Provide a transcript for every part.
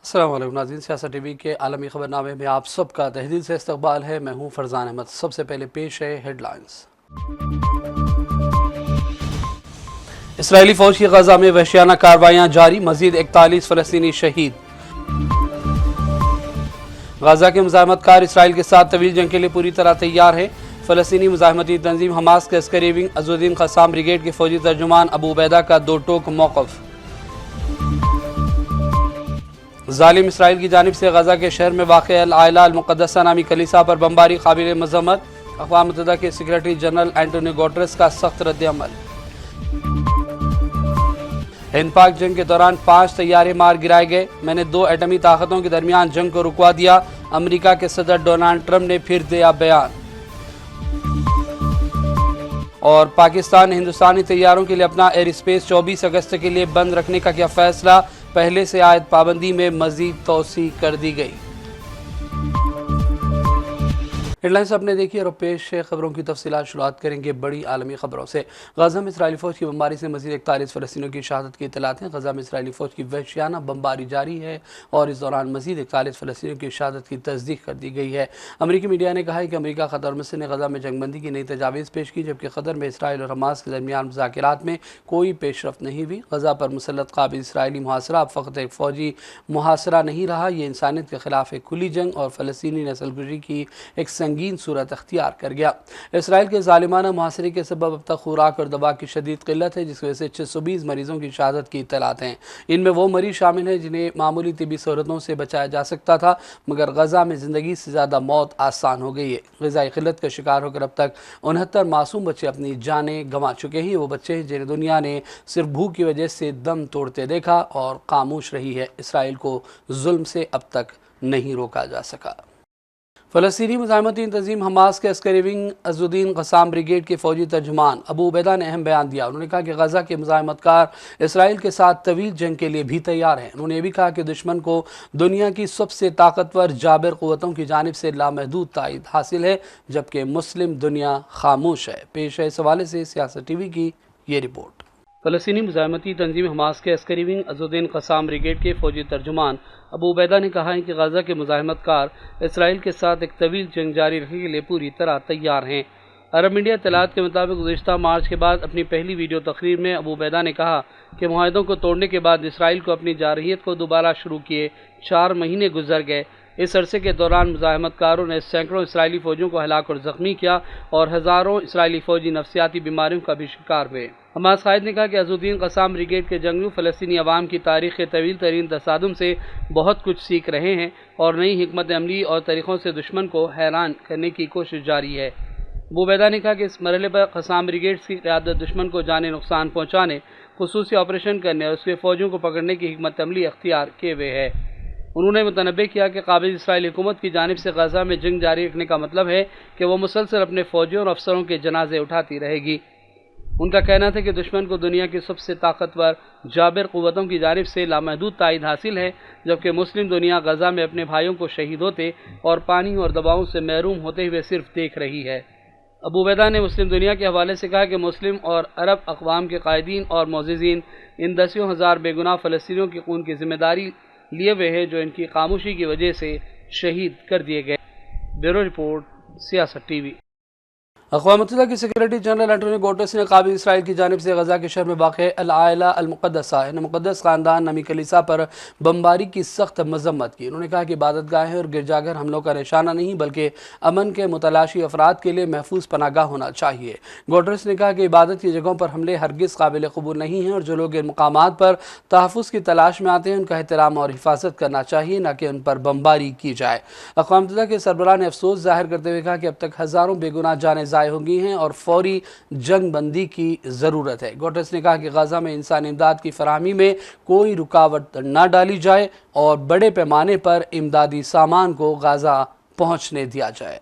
अस्सलाम वालेकुम नाज़रीन, सियासत टीवी के आलमी खबरनामे में आप सबका तहे से इस्तकबाल है। मैं हूँ फरजान अहमद। सबसे पहले पेश है हेडलाइंस। इसराइली फौज की गजा में वहशियाना कार्रवाइयाँ जारी, मजीद 41 फ़लस्तीनी शहीद। गजा के मुज़ाहमतकार इसराइल के साथ तवील जंग के लिए पूरी तरह तैयार है। फ़लस्तीनी मुज़ाहमती तंजीम हमास के अस्करी विंग अज़ुद्दीन क़स्साम ब्रिगेड के फौजी तर्जुमान अबू उबैदा का दो टोक मौक़िफ़। ज़ालिम इसराइल की जानिब से गजा के शहर में वाक़ अल आइला अल मुक़द्दसा नामी कलीसा पर बमबारी काबिल मज़म्मत। अक़वाम मुत्तहिदा के सेक्रेटरी जनरल एंटोनियो गुटेरेस का सख्त रद्द-ए-अमल। हिंद पाक जंग के दौरान 5 तैयारे मार गिराए गए। मैंने 2 एटमी ताकतों के दरमियान जंग को रुकवा दिया। अमेरिका के सदर डोनाल्ड ट्रंप ने फिर दिया बयान। और पाकिस्तान ने हिंदुस्तानी तैयारों के लिए अपना एयर स्पेस 24 अगस्त के लिए बंद रखने का किया फैसला। पहले से आयद पाबंदी में मजीद तोसी कर दी गई। हेडलाइंस आपने देखी और पेश खबरों की तफसीलात शुरुआत करेंगे बड़ी आलमी खबरों से। गजा में इसराइली फ़ौज की बमबारी से मजीद 41 फ़लस्तीनियों की शहादत की इत्तलात हैं। गजा में इसराइली फ़ौज की वहशियाना बमबारी जारी है और इस दौरान मजीद 41 फ़लस्तीनियों की शहादत की तस्दीक कर दी गई है। अमरीकी मीडिया ने कहा है कि अमरीका, क़तर और मिस्र ने गजा में जंगबंदी की नई तजावीज़ पेश की, जबकि क़तर में इसराइल और हमास के दरमियान मुज़ाकरात में कोई पेशरफ्त नहीं हुई। गजा पर मुसल्लत काबिल इसराइली मुहासरा अब फ़कत एक फ़ौजी मुहासरा नहीं रहा, ये इंसानियत के खिलाफ एक खुली जंग और फ़लस्तीनी नस्लकुशी की एक संगीन सूरत अख्तियार कर गया। इसराइल के ज़ालिमाना मुहासरे के सबब अब तक खुराक और दवा की शदीद किल्लत है, जिसकी वजह से 620 मरीज़ों की शहादत की इत्तलात हैं। इनमें वो मरीज़ शामिल हैं जिन्हें मामूली तिबी सहूलतों से बचाया जा सकता था, मगर गजा में ज़िंदगी से ज़्यादा मौत आसान हो गई है। ग़िज़ाई क़िल्लत का शिकार होकर अब तक 69 मासूम बच्चे अपनी जानें गंवा चुके हैं। ये वो बच्चे हैं जिन्हें दुनिया ने सिर्फ भूख की वजह से दम तोड़ते देखा और खामोश रही है। इसराइल को जुल्म से अब तक नहीं रोका जा सका। फ़लस्तीनी मुज़ाहमती तंजीम हमास के अस्करी विंग अज़ुद्दीन क़स्साम ब्रिगेड के फौजी तर्जुमान अबू उबैदा ने अहम बयान दिया। उन्होंने कहा कि गजा के मुज़ाहमतकार इसराइल के साथ तवील जंग के लिए भी तैयार हैं। उन्होंने ये भी कहा कि दुश्मन को दुनिया की सबसे ताकतवर जाबिर क़ुव्वतों की जानिब से लामहदूद तायद हासिल है, जबकि मुस्लिम दुनिया खामोश है। पेश है इस हवाले से सियासत टीवी की ये रिपोर्ट। फ़लस्तीनी मुज़ाहमती तंजीम हमास के अस्करी विंग अज़ुद्दीन क़स्साम ब्रिगेड के फौजी तर्जुमान अबू उबैदा ने कहा है कि गजा के मुज़ाहमतकार इसराइल के साथ एक तवील जंग जारी रखने के लिए पूरी तरह तैयार हैं। अरब मीडिया इत्तलात के मुताबिक गुज़िश्ता मार्च के बाद अपनी पहली वीडियो तकरीर में अबू उबैदा ने कहा कि मुआहदों को तोड़ने के बाद इसराइल को अपनी जारहियत को दोबारा शुरू किए 4 महीने गुजर गए। इस अरसे के दौरान मुज़ाहमतकारों ने सैकड़ों इसराइली फ़ौजियों को हलाक और ज़ख्मी किया और हज़ारों इसराइली फ़ौजी नफसियाती बीमारियों का भी शिकार हुए। हमास कायद ने कहा कि अज़ुद्दीन क़स्साम ब्रिगेड के जंगजू फ़लस्तीनी अवाम की तारीख़ के तवील तरीन तसादुम से बहुत कुछ सीख रहे हैं और नई हिकमत अमली और तरीक़ों से दुश्मन को हैरान करने की कोशिश जारी है। अबू उबैदा ने कहा कि इस मरहले पर क़स्साम ब्रिगेड की क़यादत दुश्मन को जाने नुकसान पहुँचाने, खुसूसी ऑपरेशन करने और उसके फ़ौजियों को पकड़ने की हिकमत अमली अख्तियार किए हुए है। उन्होंने मुतनब्बे किया कि काबिल इसराइली हुकूमत की जानिब से गजा में जंग जारी रखने का मतलब है कि वह मुसलसल अपने फ़ौजियों और अफसरों के जनाजे उठाती रहेगी। उनका कहना था कि दुश्मन को दुनिया की सबसे ताकतवर जाबिर क़ुव्वतों की जानिब से लामहदूद तायद हासिल है, जबकि मुस्लिम दुनिया गजा में अपने भाइयों को शहीद होते और पानी और दवाओं से महरूम होते हुए सिर्फ देख रही है। अबू उबैदा ने मुस्लिम दुनिया के हवाले से कहा कि मुस्लिम और अरब अक़वाम के कायदीन और मोअज़्ज़िज़ीन इन दसियों हज़ार बेगुनाह फ़लस्तीनियों की खून की ज़िम्मेदारी लिए हुए हैं, जो इनकी खामोशी की वजह से शहीद कर दिए गए। ब्यूरो रिपोर्ट, सियासत टीवी। अक़वाम मुत्तहिदा के सेक्रेटरी जनरल एंटोनियो गुटेरेस ने काबिल इसराइल की जानिब से गजा के शहर में वाक़ अल आइला अल मुक़द्दसा यानी मुक़द्दस ख़ानदान नामी कलीसा पर बमबारी की सख्त मज़म्मत की। उन्होंने कहा कि इबादतगाहें और गिरजाघर हमलों का निशाना नहीं, बल्कि अमन के मुतलाशी अफराद के लिए महफूज पनागाह होना चाहिए। गुटेरेस ने कहा कि इबादत की जगहों पर हमले हरगिज़ काबिल क़बूल नहीं हैं और जो लोग इन मकामात पर तहफ़्फ़ुज़ की तलाश में आते हैं उनका एहतराम और हिफाजत करना चाहिए, न कि उन पर बमबारी की जाए। अक़वाम मुत्तहिदा के सरबराह ने अफसोस ज़ाहिर करते हुए कहा कि अब तक हज़ारों बेगुनाह जानें ज़ाय हो गई हैं और फौरी जंग बंदी की ज़रूरत है। गुटेरेस ने कहा कि गजा में इंसानी इमदाद की फराहमी में कोई रुकावट न डाली जाए और बड़े पैमाने पर इमदादी सामान को गजा पहुँचने दिया जाए।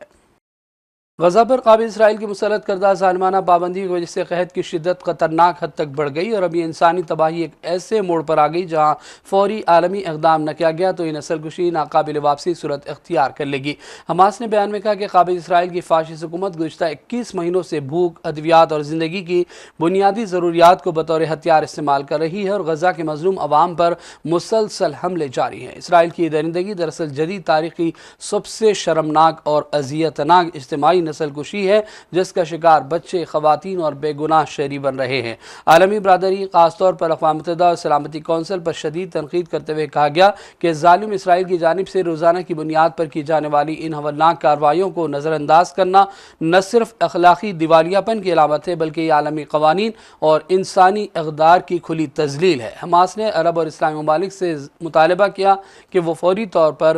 غزہ پر قابل اسرائیل کی مسلط کردہ ظالمانہ پابندی کی وجہ سے قحط کی شدت خطرناک حد تک بڑھ گئی اور ابھی انسانی تباہی ایک ایسے موڑ پر آ گئی جہاں فوری عالمی اقدام نہ کیا گیا تو یہ نسل کشی ناقابل واپسی صورت اختیار کر لے گی۔ حماس نے بیان میں کہا کہ قابل اسرائیل کی فاشسٹ حکومت گزشتہ 21 مہینوں سے بھوک، ادویات اور زندگی کی بنیادی ضروریات کو بطور ہتھیار استعمال کر رہی ہے اور غزہ کے مظلوم عوام پر مسلسل حملے جاری ہیں۔ اسرائیل کی درندگی دراصل جدید تاریخ کی سب سے شرمناک اور اذیتناک اجتماعی نسل کشی ہے جس کا شکار بچے، خواتین اور بے گناہ شہری بن رہے ہیں۔ عالمی برادری، خاص طور پر اقوام متحدہ اور سلامتی کونسل پر شدید تنقید کرتے ہوئے کہا گیا کہ ظالم اسرائیل کی جانب سے روزانہ کی بنیاد پر کی جانے والی ان ہولناک کارروائیوں کو نظر انداز کرنا نہ صرف اخلاقی دیوالیہ پن کی علامت ہے بلکہ یہ عالمی قوانین اور انسانی اقدار کی کھلی تذلیل ہے۔ حماس نے عرب اور اسلامی ممالک سے مطالبہ کیا کہ وہ فوری طور پر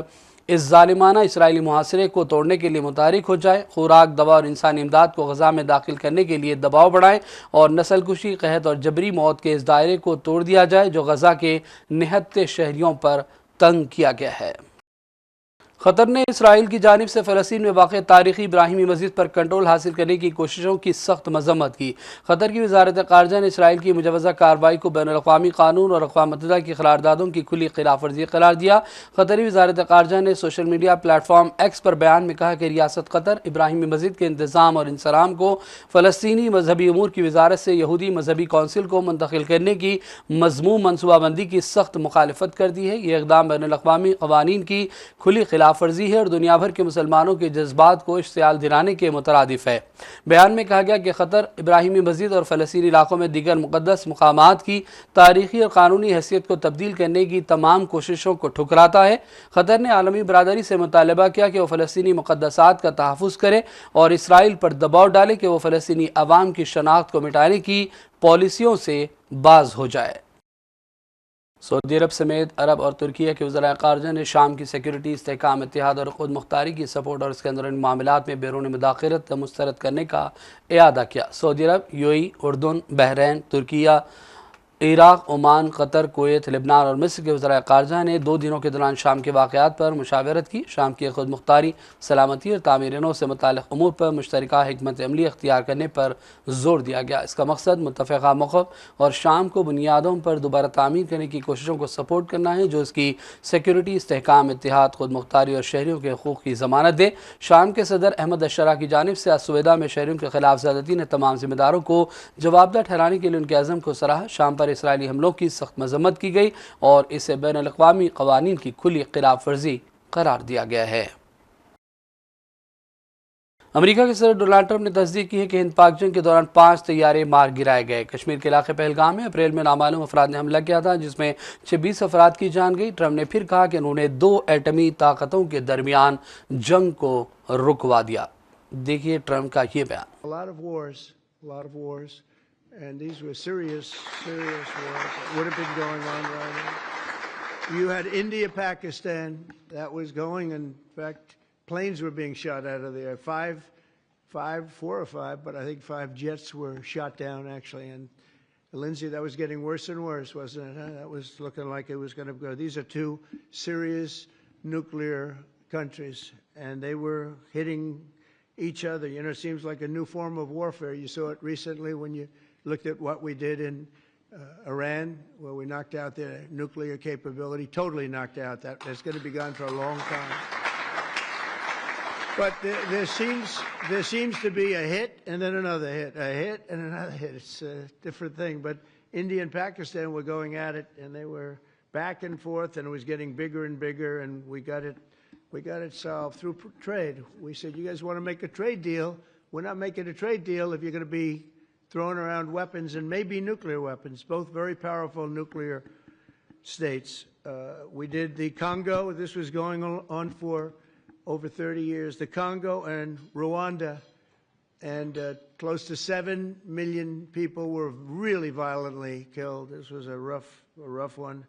اس ظالمانہ اسرائیلی محاصرے کو توڑنے کے لیے متحرک ہو جائے، خوراک، دوا اور انسانی امداد کو غزہ میں داخل کرنے کے لیے دباؤ بڑھائیں اور نسل کشی، قحط اور جبری موت کے اس دائرے کو توڑ دیا جائے جو غزہ کے نہتے شہریوں پر تنگ کیا گیا ہے۔ قطر نے اسرائیل کی جانب سے فلسطین میں واقع تاریخی ابراہیمی مسجد پر کنٹرول حاصل کرنے کی کوششوں کی سخت مذمت کی۔ قطر کی وزارت خارجہ نے اسرائیل کی مجوزہ کارروائی کو بین الاقوامی قانون اور اقوام متحدہ کی قراردادوں کی کھلی خلاف ورزی قرار دیا۔ قطری وزارت خارجہ نے سوشل میڈیا پلیٹ فارم ایکس پر بیان میں کہا کہ ریاست قطر ابراہیمی مسجد کے انتظام اور انصرام کو فلسطینی مذہبی امور کی وزارت سے یہودی مذہبی کونسل کو منتقل کرنے کی مذموم منصوبہ بندی کی سخت مخالفت کرتی ہے۔ یہ اقدام بین الاقوامی قوانین کی کھلی خلاف ورزی ہے اور دنیا بھر کے مسلمانوں کے جذبات کو اشتعال دلانے کے مترادف ہے۔ بیان میں کہا گیا کہ قطر ابراہیمی مسجد اور فلسطینی علاقوں میں دیگر مقدس مقامات کی تاریخی اور قانونی حیثیت کو تبدیل کرنے کی تمام کوششوں کو ٹھکراتا ہے۔ قطر نے عالمی برادری سے مطالبہ کیا کہ وہ فلسطینی مقدسات کا تحفظ کرے اور اسرائیل پر دباؤ ڈالے کہ وہ فلسطینی عوام کی شناخت کو مٹانے کی پالیسیوں سے باز ہو جائے۔ سعودی عرب سمیت عرب اور ترکیہ کے وزراء خارجہ نے شام کی سیکیورٹی، استحکام، اتحاد اور خود مختاری کی سپورٹ اور اس کے اندرونی معاملات میں بیرونی مداخلت مسترد کرنے کا اعادہ کیا۔ سعودی عرب، یو اے ای، اردن، بحرین، ترکیہ، عراق، عمان، قطر، کویت، لبنان اور مصر کے وزراء خارجہ نے 2 دنوں کے دوران شام کے واقعات پر مشاورت کی۔ شام کی خود مختاری، سلامتی اور تعمیر نو سے متعلق امور پر مشترکہ حکمت عملی اختیار کرنے پر زور دیا گیا۔ اس کا مقصد متفقہ موقف اور شام کو بنیادوں پر دوبارہ تعمیر کرنے کی کوششوں کو سپورٹ کرنا ہے جو اس کی سیکیورٹی، استحکام، اتحاد، خود مختاری اور شہریوں کے حقوق کی ضمانت دے۔ شام کے صدر احمد الشرا کی جانب سے السویدہ میں شہریوں کے خلاف زیادتی نے تمام ذمہ داروں کو جوابدہ ٹھہرانے کے لیے ان کے عزم کو سراہا۔ شام پر اسرائیلی حملوں کی سخت مذمت کی گئی اور اسے بین الاقوامی قوانین کی کھلی خلاف ورزی قرار دیا گیا ہے۔ امریکہ کے صدر ڈونلڈ ٹرمپ نے تصدیق کی ہے کہ ہند پاک جنگ کے دوران 5 طیارے مار گرائے گئے۔ کشمیر کے علاقے پہلگام میں اپریل میں نامعلوم افراد نے حملہ کیا تھا جس میں 26 افراد کی جان گئی۔ ٹرمپ نے پھر کہا کہ انہوں نے 2 ایٹمی طاقتوں کے درمیان جنگ کو رکوا دیا۔ دیکھیے ٹرمپ کا یہ بیان۔ And these were serious wars that would have been going on right now. You had India, Pakistan, that was going. In fact, planes were being shot out of there. 4 or 5, but I think 5 jets were shot down actually. And Lindsay, that was getting worse and worse, wasn't it? Huh? That was looking like it was going to go. These are 2 serious nuclear countries, and they were hitting each other. You know, it seems like a new form of warfare. You saw it recently when you looked at what we did in Iran, where we knocked out their nuclear capability, totally knocked out. That's going to be gone for a long time. But there seems to be a hit and then another hit, a hit and another hit. It's a different thing. But India and Pakistan were going at it, and they were back and forth, and it was getting bigger and bigger, and we got it solved through trade. We said, you guys want to make a trade deal? We're not making a trade deal if you're going to be throwing around weapons, and maybe nuclear weapons, both very powerful nuclear states. We did the Congo. This was going on for over 30 years. The Congo and Rwanda, and close to 7 million people were really violently killed. This was a rough one,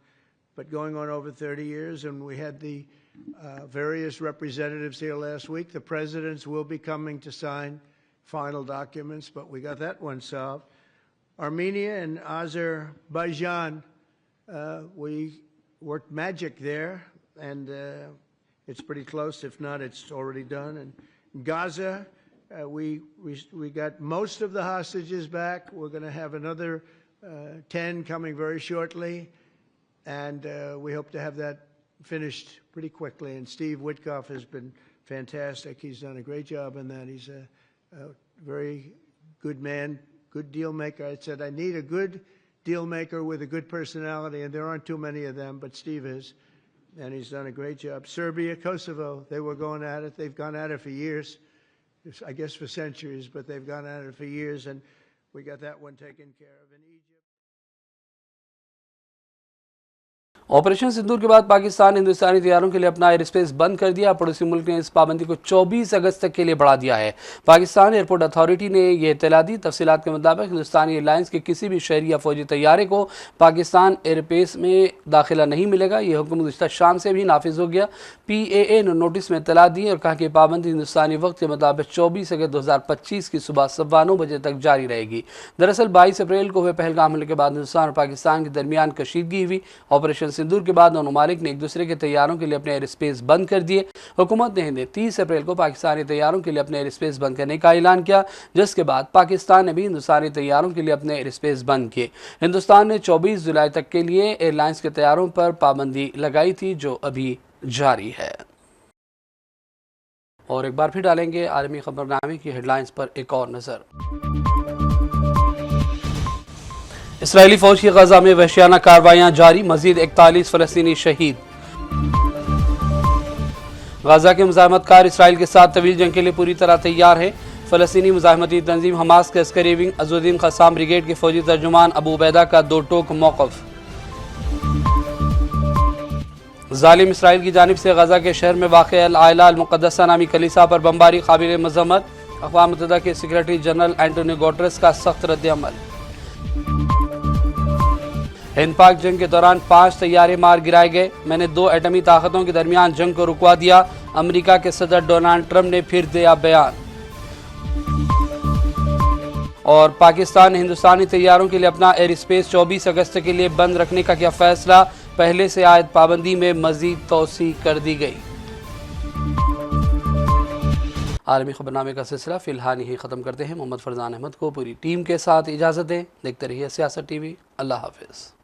but going on over 30 years, and we had the various representatives here last week. The presidents will be coming to sign final documents, but we got that one solved. Armenia and Azerbaijan, we worked magic there, and it's pretty close. If not, it's already done. And Gaza, We got most of the hostages back. We're going to have another 10 coming very shortly, and we hope to have that finished pretty quickly. And Steve Witkoff has been fantastic. He's done a great job in that. He's a very good man, good deal maker. I said, I need a good deal maker with a good personality, and there aren't too many of them, but Steve is, and he's done a great job. Serbia, Kosovo, they were going at it. They've gone at it for years, I guess for centuries, but they've gone at it for years, and we got that one taken care of. In Egypt. Operation Sindoor के बाद पाकिस्तान ने हिंदुस्तानी तैयारों के लिए अपना air space बंद कर दिया। पड़ोसी मुल्क ने इस पाबंदी को 24 अगस्त तक के लिए बढ़ा दिया है। पाकिस्तान एयरपोर्ट अथॉरिटी ने यह इत्तला दी। तफसीलात के मुताबिक हिंदुस्तानी एयरलाइंस के किसी भी शहरी या फौजी तैयारे को पाकिस्तान एयरस्पेस में दाखिला नहीं मिलेगा। यह हुक्म गुज़िश्ता शाम से भी नाफिज हो गया। PAA ने नोटिस में इत्तला दी और कहा कि पाबंदी हिंदुस्तानी वक्त के मुताबिक 24 अगस्त 2025 की सुबह 9:15 बजे तक जारी रहेगी। दरअसल 22 अप्रैल को हुए पहलगाम हमले के बाद हिंदुस्तान और पाकिस्तान के दरमियान कशीदगी हुई। ऑपरेशन सिंदूर के बाद दोनों ममालिक ने एक दूसरे के तैयारों के लिए अपने एयर स्पेस बंद कर दिए। हुकूमत ने 30 अप्रैल को पाकिस्तानी तैयारों के लिए अपने एयर स्पेस बंद करने का ऐलान किया, जिसके बाद पाकिस्तान ने भी हिंदुस्तानी तैयारों के लिए अपने एयर स्पेस बंद किए। हिंदुस्तान ने 24 जुलाई तक के लिए एयरलाइंस के तैयारों पर पाबंदी लगाई थी, जो अभी जारी है। और एक बार फिर डालेंगे आलमी खबरनामे की हेडलाइंस पर एक और नजर। इसराइली फौज की गजा में वहशियाना कार्रवाइयां जारी, मजीद 41 फलस्तीनी शहीद। गजा के मुजाहिमतकार इसराइल के साथ तवील जंग के लिए पूरी तरह तैयार है। फलस्तीनी मुजाहिमती तंजीम हमास के अस्करी विंग अज़ुद्दीन क़स्साम ब्रिगेड के फौजी तर्जुमान अबू उबैदा का 2 टोक मौक़िफ़। ज़ालिम इसराइल की जानिब से गजा के शहर में वाक़ अल आइला अल मुक़द्दसा नामी कलीसा पर बमबारी काबिल मज़म्मत। अक़वाम मुत्तहिदा के सेक्रेटरी जनरल एंटोनियो गुटेरेस का सख्त रद्द-ए-अमल। हिंद पाक जंग के दौरान 5 तैयारे मार गिराए गए। मैंने 2 एटमी ताकतों के दरमियान जंग को रुकवा दिया। अमेरिका के सदर डोनाल्ड ट्रंप ने फिर दिया बयान। और पाकिस्तान ने हिंदुस्तानी तैयारों के लिए अपना एयर स्पेस 24 अगस्त के लिए बंद रखने का किया फैसला। पहले से आयद पाबंदी में मजीद तोसी कर दी गई। आलमी खबरनामे का सिलसिला फिलहाल यही ख़त्म करते हैं। मोहम्मद फरजान अहमद को पूरी टीम के साथ इजाज़त दें। देखते रहिए सियासत TV। अल्लाह हाफिज़।